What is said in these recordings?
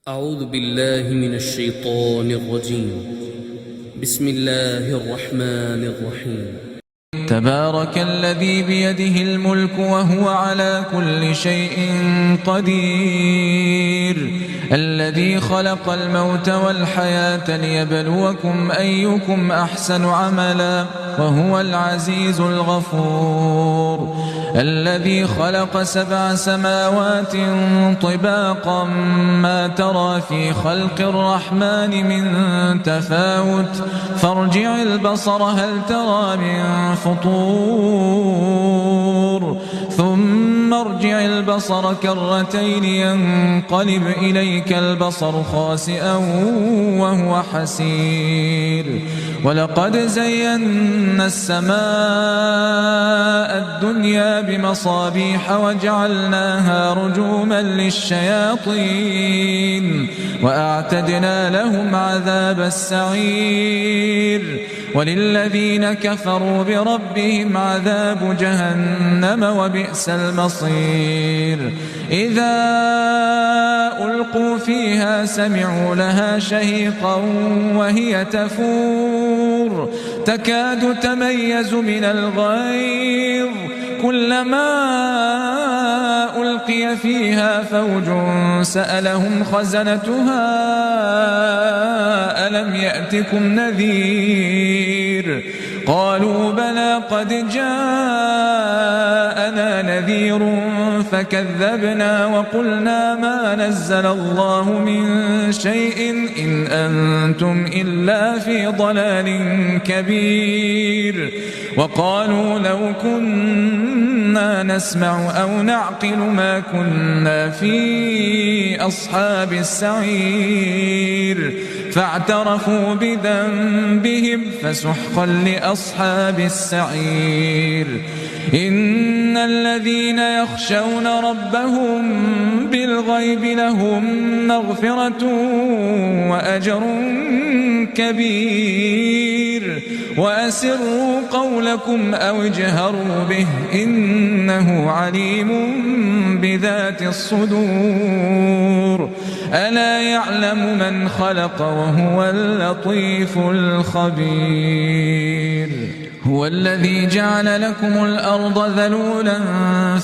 أعوذ بالله من الشيطان الرجيم. بسم الله الرحمن الرحيم. تبارك الذي بيده الملك وهو على كل شيء قدير، الذي خلق الموت والحياة ليبلوكم أيكم أحسن عملا وهو العزيز الغفور، الذي خلق 7 سماوات طباقا ما ترى في خلق الرحمن من تفاوت فارجع البصر هل ترى من فطور ثم ارجع البصر كرتين ينقلب إليك البصر خاسئا وهو حسير. ولقد زينا السماء الدنيا بمصابيح وجعلناها رجوما للشياطين وأعتدنا لهم عذاب السعير. وللذين كفروا بربهم عذاب جهنم وبئس المصير. إذا ألقوا فيها سمعوا لها شهيقا وهي تفور تكاد تميز من الغيظ كلما ألقي فيها فوج سألهم خزنتها ألم يأتكم نذير قالوا بلى قد جاءنا نذير فكذبنا وقلنا ما نزل الله من شيء إن أنتم إلا في ضلال كبير. وقالوا لو كنا نسمع أو نعقل ما كنا في أصحاب السعير فاعترفوا بذنبهم فسحقا لأصحاب السعير. إن الذين يخشون ربهم بالغيب لهم مغفرة وأجر كبير. وأسروا قولكم أو اجهروا به إنه عليم بذات الصدور. ألا يعلم من خلق وهو اللطيف الخبير. هو الذي جعل لكم الأرض ذلولا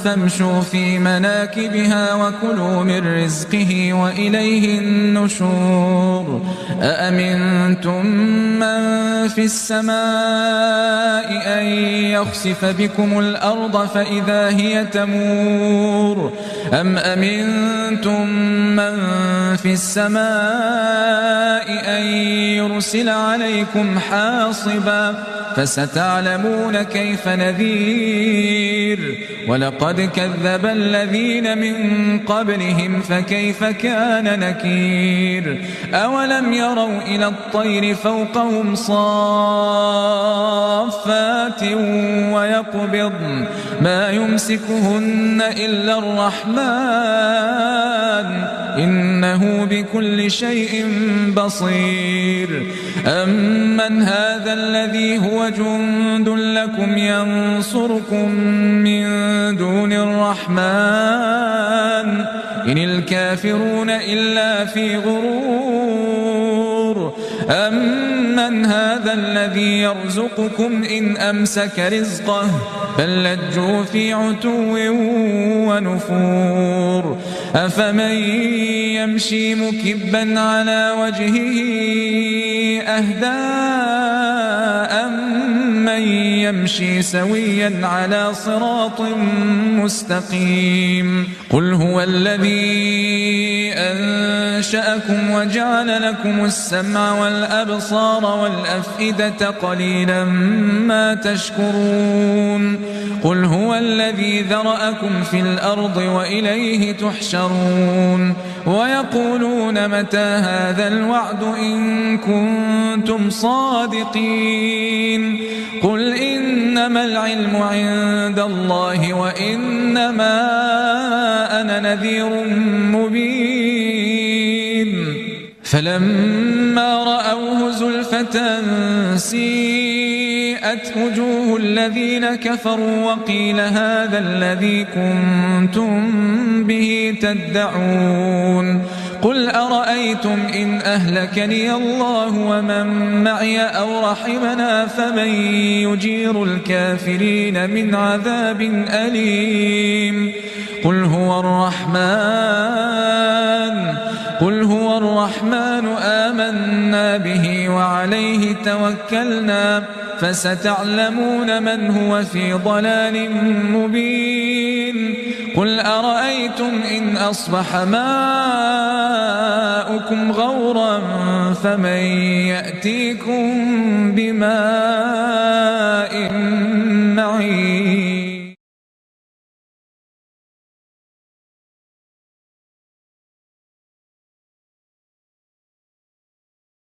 فامشوا في مناكبها وكلوا من رزقه وإليه النشور. أأمنتم من في السماء أن يخسف بكم الأرض فإذا هي تمور أم أمنتم من في السماء أن يرسل عليكم حاصبا فستعلمون كيف نذير. ولقد كذب الذين من قبلهم فكيف كان نكير. أولم يروا إلى الطير فوقهم صافات ويقبضن ما يمسكهن إلا الرحمن إنه بكل شيء بصير. أمن هذا الذي هو جند لكم ينصركم من دون الرحمن إن الكافرون إلا في غرور. أمن هذا الذي يرزقكم إن أمسك رزقه بل لجوا في عتو ونفور. أفمن يمشي مكبا على وجهه أهدى أمن يمشي سويا على صراط مستقيم. قل هو الذي أنشأكم وجعل لكم السمع والأبصار والأفئدة قليلا ما تشكرون. قل هو الذي ذرأكم في الأرض وإليه تحشرون. ويقولون متى هذا الوعد إن كنتم صادقين. قل إنما العلم عند الله وإنما أنا نذير مبين. فلما رأوه زلفة سيئت وجوه الذين كفروا وقيل هذا الذي كنتم به تدعون. قل أرأيتم إن أهلكني الله ومن معي أو رحمنا فمن يجير الكافرين من عذاب أليم قل هو الرحمن آمنا به وعليه توكلنا فستعلمون من هو في ضلال مبين قل أرأيتم إن أصبح ماؤكم غورا فمن يأتيكم بماء